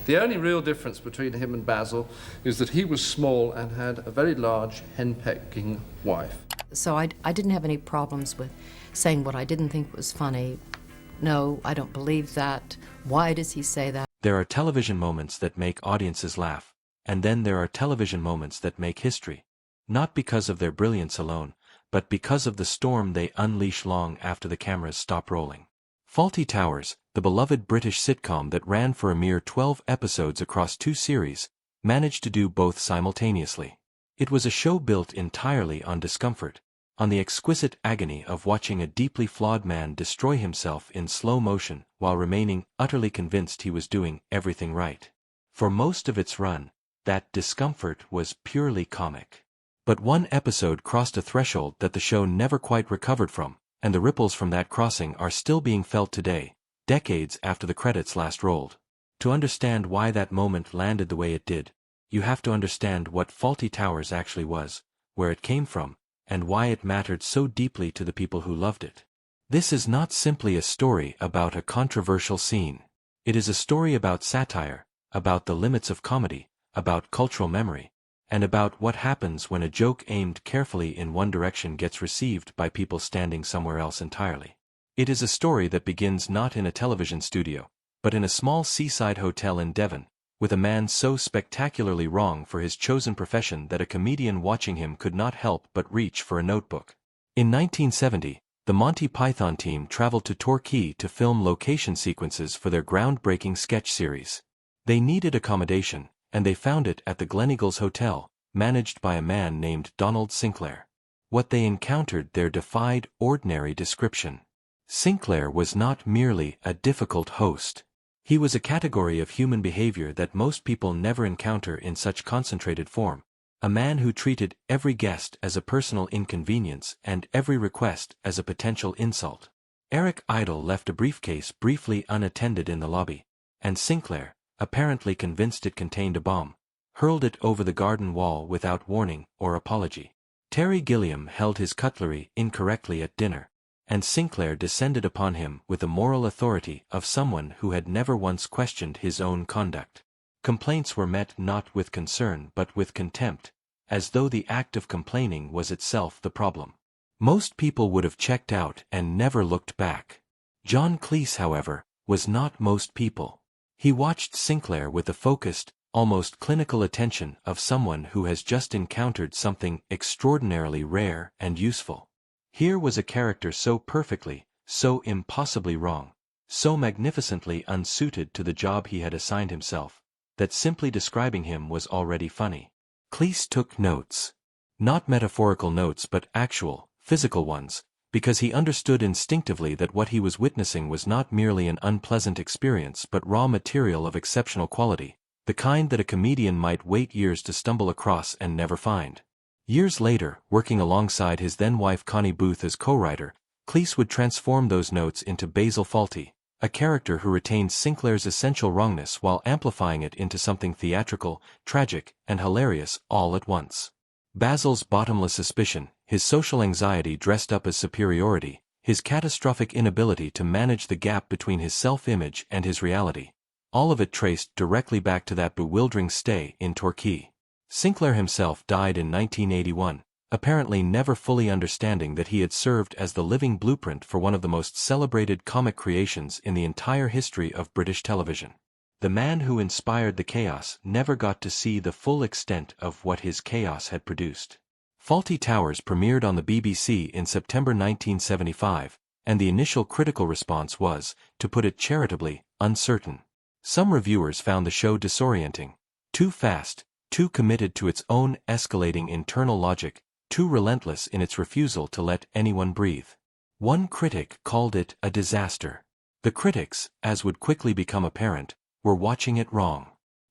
The only real difference between him and Basil is that he was small and had a very large henpecking wife. So I didn't have any problems with saying what I didn't think was funny. No, I don't believe that. Why does he say that? There are television moments that make audiences laugh, and then there are television moments that make history, not because of their brilliance alone, but because of the storm they unleash long after the cameras stop rolling. Fawlty Towers, the beloved British sitcom that ran for a mere 12 episodes across 2 series, managed to do both simultaneously. It was a show built entirely on discomfort, on the exquisite agony of watching a deeply flawed man destroy himself in slow motion while remaining utterly convinced he was doing everything right. For most of its run, that discomfort was purely comic. But one episode crossed a threshold that the show never quite recovered from, and the ripples from that crossing are still being felt today, decades after the credits last rolled. To understand why that moment landed the way it did, you have to understand what Fawlty Towers actually was, where it came from, and why it mattered so deeply to the people who loved it. This is not simply a story about a controversial scene. It is a story about satire, about the limits of comedy, about cultural memory, and about what happens when a joke aimed carefully in one direction gets received by people standing somewhere else entirely. It is a story that begins not in a television studio, but in a small seaside hotel in Devon, with a man so spectacularly wrong for his chosen profession that a comedian watching him could not help but reach for a notebook. In 1970, the Monty Python team traveled to Torquay to film location sequences for their groundbreaking sketch series. They needed accommodation, and they found it at the Gleneagles Hotel, managed by a man named Donald Sinclair. What they encountered there defied ordinary description. Sinclair was not merely a difficult host. He was a category of human behavior that most people never encounter in such concentrated form, a man who treated every guest as a personal inconvenience and every request as a potential insult. Eric Idle left a briefcase briefly unattended in the lobby, and Sinclair, apparently convinced it contained a bomb, hurled it over the garden wall without warning or apology. Terry Gilliam held his cutlery incorrectly at dinner, and Sinclair descended upon him with the moral authority of someone who had never once questioned his own conduct. Complaints were met not with concern but with contempt, as though the act of complaining was itself the problem. Most people would have checked out and never looked back. John Cleese, however, was not most people. He watched Sinclair with the focused, almost clinical attention of someone who has just encountered something extraordinarily rare and useful. Here was a character so perfectly, so impossibly wrong, so magnificently unsuited to the job he had assigned himself, that simply describing him was already funny. Cleese took notes. Not metaphorical notes but actual, physical ones, because he understood instinctively that what he was witnessing was not merely an unpleasant experience but raw material of exceptional quality, the kind that a comedian might wait years to stumble across and never find. Years later, working alongside his then-wife Connie Booth as co-writer, Cleese would transform those notes into Basil Fawlty, a character who retained Sinclair's essential wrongness while amplifying it into something theatrical, tragic, and hilarious all at once. Basil's bottomless suspicion, his social anxiety dressed up as superiority, his catastrophic inability to manage the gap between his self-image and his reality, all of it traced directly back to that bewildering stay in Torquay. Sinclair himself died in 1981, apparently never fully understanding that he had served as the living blueprint for one of the most celebrated comic creations in the entire history of British television. The man who inspired the chaos never got to see the full extent of what his chaos had produced. Fawlty Towers premiered on the BBC in September 1975, and the initial critical response was, to put it charitably, uncertain. Some reviewers found the show disorienting, too fast, too committed to its own escalating internal logic, too relentless in its refusal to let anyone breathe. One critic called it a disaster. The critics, as would quickly become apparent, were watching it wrong.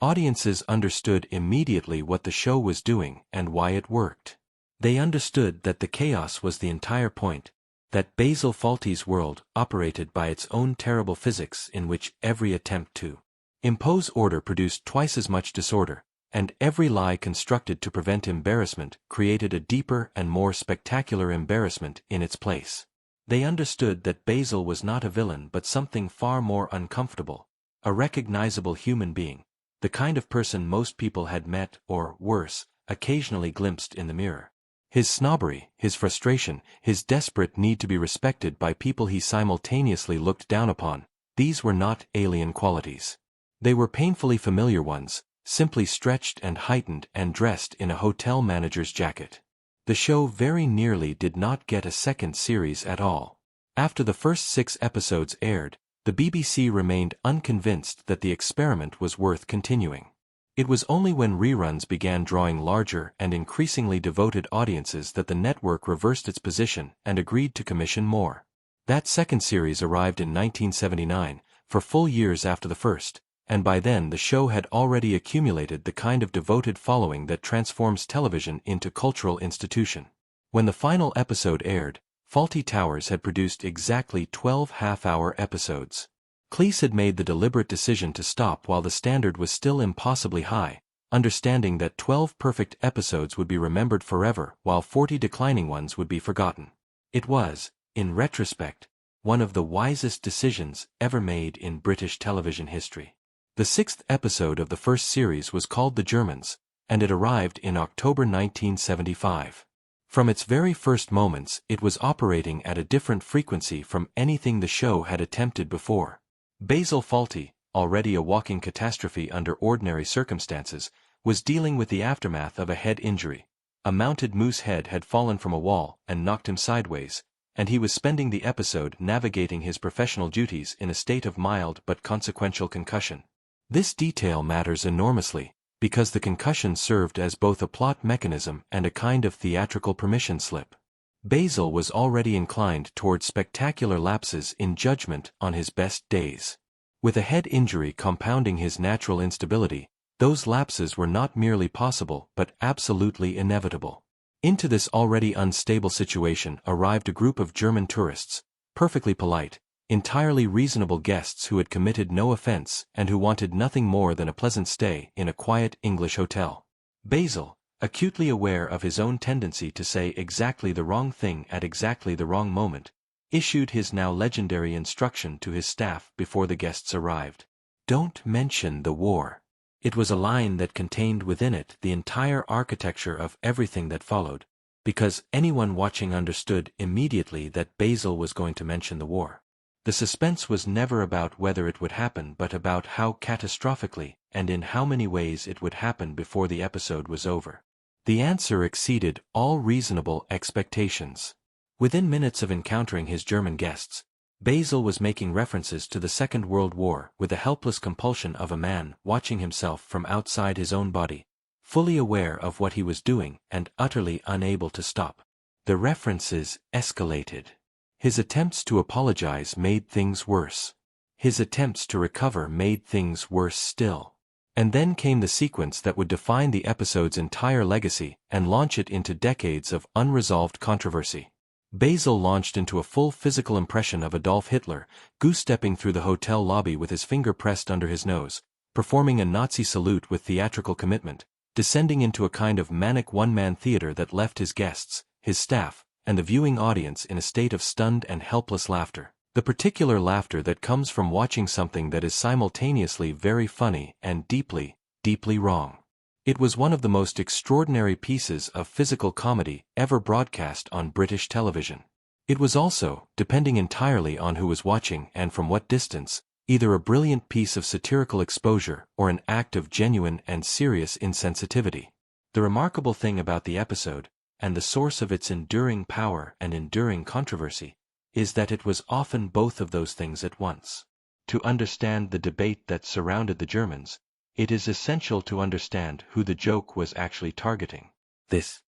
Audiences understood immediately what the show was doing and why it worked. They understood that the chaos was the entire point, that Basil Fawlty's world operated by its own terrible physics in which every attempt to impose order produced twice as much disorder, and every lie constructed to prevent embarrassment created a deeper and more spectacular embarrassment in its place. They understood that Basil was not a villain but something far more uncomfortable, a recognizable human being, the kind of person most people had met, or, worse, occasionally glimpsed in the mirror. His snobbery, his frustration, his desperate need to be respected by people he simultaneously looked down upon, these were not alien qualities. They were painfully familiar ones, simply stretched and heightened and dressed in a hotel manager's jacket. The show very nearly did not get a second series at all. After the first 6 episodes aired, the BBC remained unconvinced that the experiment was worth continuing. It was only when reruns began drawing larger and increasingly devoted audiences that the network reversed its position and agreed to commission more. That second series arrived in 1979, for full years after the first, and by then the show had already accumulated the kind of devoted following that transforms television into cultural institution. When the final episode aired, Fawlty Towers had produced exactly 12 half-hour episodes. Cleese had made the deliberate decision to stop while the standard was still impossibly high, understanding that 12 perfect episodes would be remembered forever while 40 declining ones would be forgotten. It was, in retrospect, one of the wisest decisions ever made in British television history. The 6th episode of the first series was called The Germans, and it arrived in October 1975. From its very first moments, it was operating at a different frequency from anything the show had attempted before. Basil Fawlty, already a walking catastrophe under ordinary circumstances, was dealing with the aftermath of a head injury. A mounted moose head had fallen from a wall and knocked him sideways, and he was spending the episode navigating his professional duties in a state of mild but consequential concussion. This detail matters enormously, because the concussion served as both a plot mechanism and a kind of theatrical permission slip. Basil was already inclined toward spectacular lapses in judgment on his best days. With a head injury compounding his natural instability, those lapses were not merely possible but absolutely inevitable. Into this already unstable situation arrived a group of German tourists, perfectly polite, entirely reasonable guests who had committed no offense and who wanted nothing more than a pleasant stay in a quiet English hotel. Basil, acutely aware of his own tendency to say exactly the wrong thing at exactly the wrong moment, issued his now legendary instruction to his staff before the guests arrived. "Don't mention the war." It was a line that contained within it the entire architecture of everything that followed, because anyone watching understood immediately that Basil was going to mention the war. The suspense was never about whether it would happen but about how catastrophically and in how many ways it would happen before the episode was over. The answer exceeded all reasonable expectations. Within minutes of encountering his German guests, Basil was making references to the Second World War with the helpless compulsion of a man watching himself from outside his own body, fully aware of what he was doing and utterly unable to stop. The references escalated. His attempts to apologize made things worse. His attempts to recover made things worse still. And then came the sequence that would define the episode's entire legacy and launch it into decades of unresolved controversy. Basil launched into a full physical impression of Adolf Hitler, goose-stepping through the hotel lobby with his finger pressed under his nose, performing a Nazi salute with theatrical commitment, descending into a kind of manic one-man theater that left his guests, his staff, and the viewing audience in a state of stunned and helpless laughter. The particular laughter that comes from watching something that is simultaneously very funny and deeply, deeply wrong. It was one of the most extraordinary pieces of physical comedy ever broadcast on British television. It was also, depending entirely on who was watching and from what distance, either a brilliant piece of satirical exposure or an act of genuine and serious insensitivity. The remarkable thing about the episode, and the source of its enduring power and enduring controversy, is that it was often both of those things at once. To understand the debate that surrounded the Germans, it is essential to understand who the joke was actually targeting. This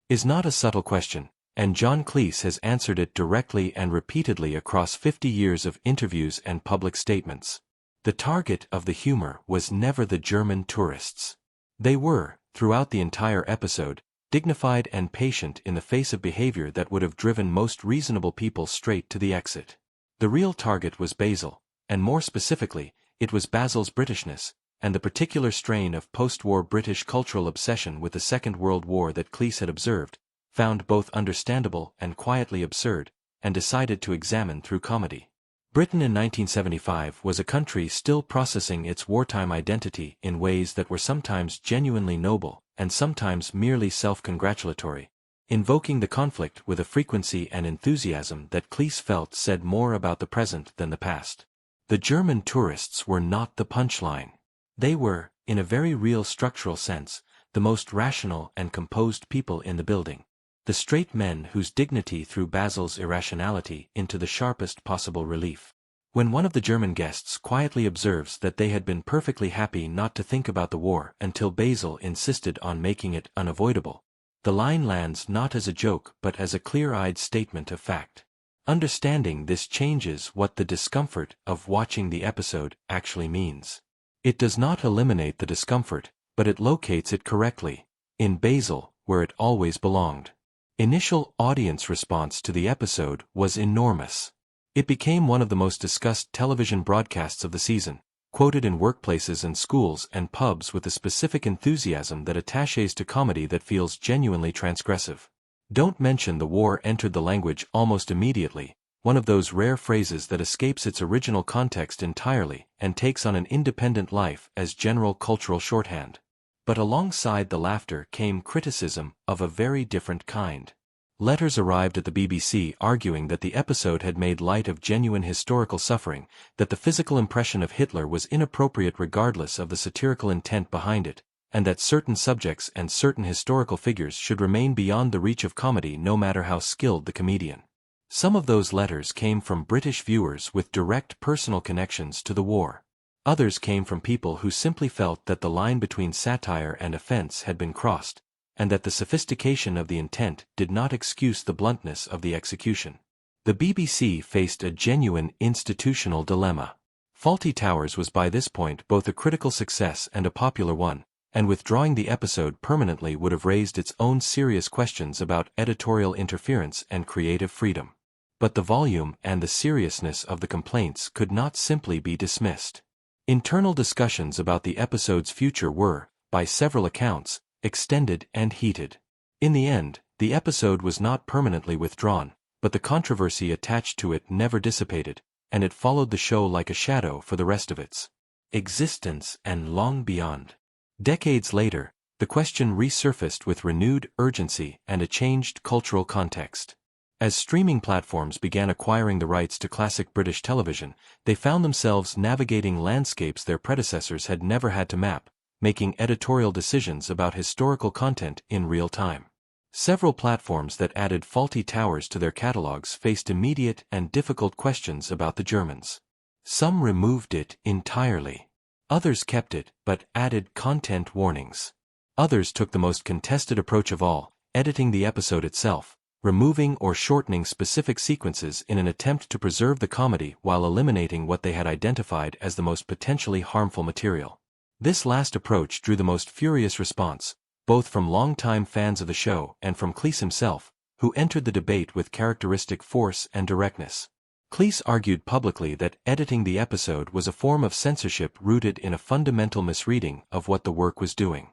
is not a subtle question, and John Cleese has answered it directly and repeatedly across 50 years of interviews and public statements. The target of the humor was never the German tourists. They were, throughout the entire episode, dignified and patient in the face of behavior that would have driven most reasonable people straight to the exit. The real target was Basil, and more specifically, it was Basil's Britishness, and the particular strain of post-war British cultural obsession with the Second World War that Cleese had observed, found both understandable and quietly absurd, and decided to examine through comedy. Britain in 1975 was a country still processing its wartime identity in ways that were sometimes genuinely noble and sometimes merely self-congratulatory, invoking the conflict with a frequency and enthusiasm that Cleese felt said more about the present than the past. The German tourists were not the punchline. They were, in a very real structural sense, the most rational and composed people in the building. The straight men whose dignity threw Basil's irrationality into the sharpest possible relief. When one of the German guests quietly observes that they had been perfectly happy not to think about the war until Basil insisted on making it unavoidable, the line lands not as a joke but as a clear-eyed statement of fact. Understanding this changes what the discomfort of watching the episode actually means. It does not eliminate the discomfort, but it locates it correctly, in Basil, where it always belonged. Initial audience response to the episode was enormous. It became one of the most discussed television broadcasts of the season, quoted in workplaces and schools and pubs with the specific enthusiasm that attaches to comedy that feels genuinely transgressive. Don't mention the war entered the language almost immediately, one of those rare phrases that escapes its original context entirely and takes on an independent life as general cultural shorthand. But alongside the laughter came criticism of a very different kind. Letters arrived at the BBC arguing that the episode had made light of genuine historical suffering, that the physical impression of Hitler was inappropriate regardless of the satirical intent behind it, and that certain subjects and certain historical figures should remain beyond the reach of comedy no matter how skilled the comedian. Some of those letters came from British viewers with direct personal connections to the war. Others came from people who simply felt that the line between satire and offense had been crossed, and that the sophistication of the intent did not excuse the bluntness of the execution. The BBC faced a genuine institutional dilemma. Fawlty Towers was by this point both a critical success and a popular one, and withdrawing the episode permanently would have raised its own serious questions about editorial interference and creative freedom. But the volume and the seriousness of the complaints could not simply be dismissed. Internal discussions about the episode's future were, by several accounts, extended and heated. In the end, the episode was not permanently withdrawn, but the controversy attached to it never dissipated, and it followed the show like a shadow for the rest of its existence and long beyond. Decades later, the question resurfaced with renewed urgency and a changed cultural context. As streaming platforms began acquiring the rights to classic British television, they found themselves navigating landscapes their predecessors had never had to map, making editorial decisions about historical content in real time. Several platforms that added Fawlty Towers to their catalogs faced immediate and difficult questions about the Germans. Some removed it entirely. Others kept it, but added content warnings. Others took the most contested approach of all, editing the episode itself, removing or shortening specific sequences in an attempt to preserve the comedy while eliminating what they had identified as the most potentially harmful material. This last approach drew the most furious response, both from longtime fans of the show and from Cleese himself, who entered the debate with characteristic force and directness. Cleese argued publicly that editing the episode was a form of censorship rooted in a fundamental misreading of what the work was doing.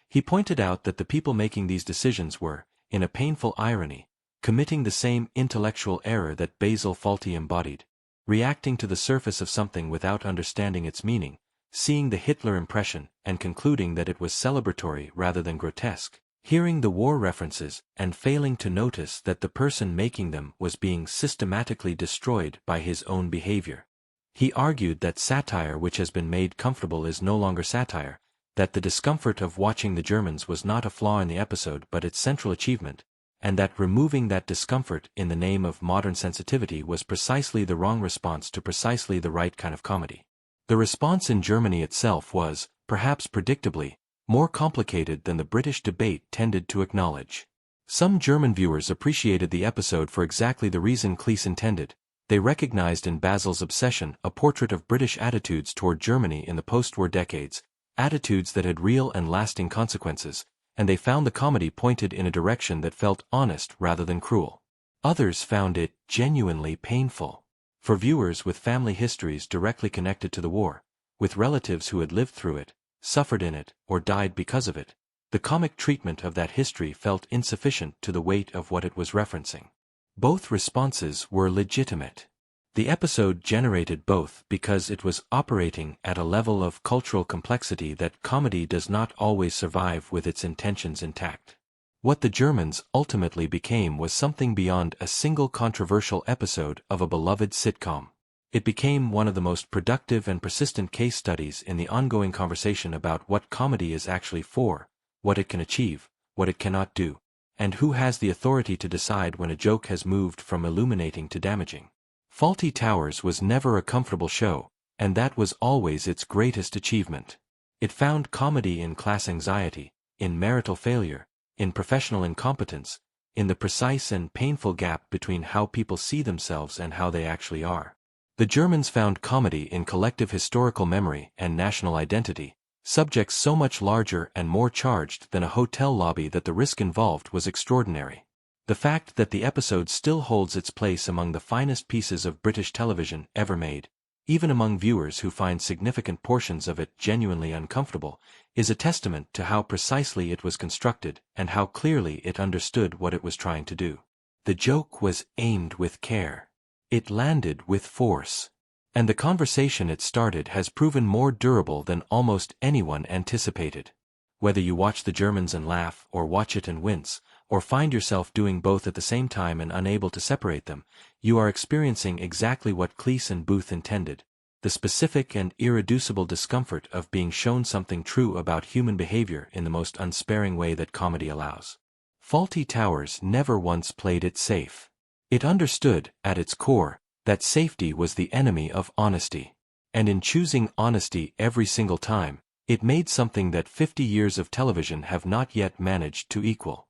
He pointed out that the people making these decisions were, in a painful irony, committing the same intellectual error that Basil Fawlty embodied, reacting to the surface of something without understanding its meaning, seeing the Hitler impression and concluding that it was celebratory rather than grotesque, hearing the war references and failing to notice that the person making them was being systematically destroyed by his own behavior. He argued that satire which has been made comfortable is no longer satire, that the discomfort of watching the Germans was not a flaw in the episode but its central achievement, and that removing that discomfort in the name of modern sensitivity was precisely the wrong response to precisely the right kind of comedy. The response in Germany itself was, perhaps predictably, more complicated than the British debate tended to acknowledge. Some German viewers appreciated the episode for exactly the reason Cleese intended. They recognized in Basil's obsession a portrait of British attitudes toward Germany in the post-war decades, attitudes that had real and lasting consequences, and they found the comedy pointed in a direction that felt honest rather than cruel. Others found it genuinely painful. For viewers with family histories directly connected to the war, with relatives who had lived through it, suffered in it, or died because of it, the comic treatment of that history felt insufficient to the weight of what it was referencing. Both responses were legitimate. The episode generated both because it was operating at a level of cultural complexity that comedy does not always survive with its intentions intact. What the Germans ultimately became was something beyond a single controversial episode of a beloved sitcom. It became one of the most productive and persistent case studies in the ongoing conversation about what comedy is actually for, what it can achieve, what it cannot do, and who has the authority to decide when a joke has moved from illuminating to damaging. Fawlty Towers was never a comfortable show, and that was always its greatest achievement. It found comedy in class anxiety, in marital failure, in professional incompetence, in the precise and painful gap between how people see themselves and how they actually are. The Germans found comedy in collective historical memory and national identity, subjects so much larger and more charged than a hotel lobby that the risk involved was extraordinary. The fact that the episode still holds its place among the finest pieces of British television ever made, even among viewers who find significant portions of it genuinely uncomfortable, is a testament to how precisely it was constructed and how clearly it understood what it was trying to do. The joke was aimed with care. It landed with force. And the conversation it started has proven more durable than almost anyone anticipated. Whether you watch the Germans and laugh, or watch it and wince, or find yourself doing both at the same time and unable to separate them, you are experiencing exactly what Cleese and Booth intended: the specific and irreducible discomfort of being shown something true about human behavior in the most unsparing way that comedy allows. Fawlty Towers never once played it safe. It understood, at its core, that safety was the enemy of honesty. And in choosing honesty every single time, it made something that 50 years of television have not yet managed to equal.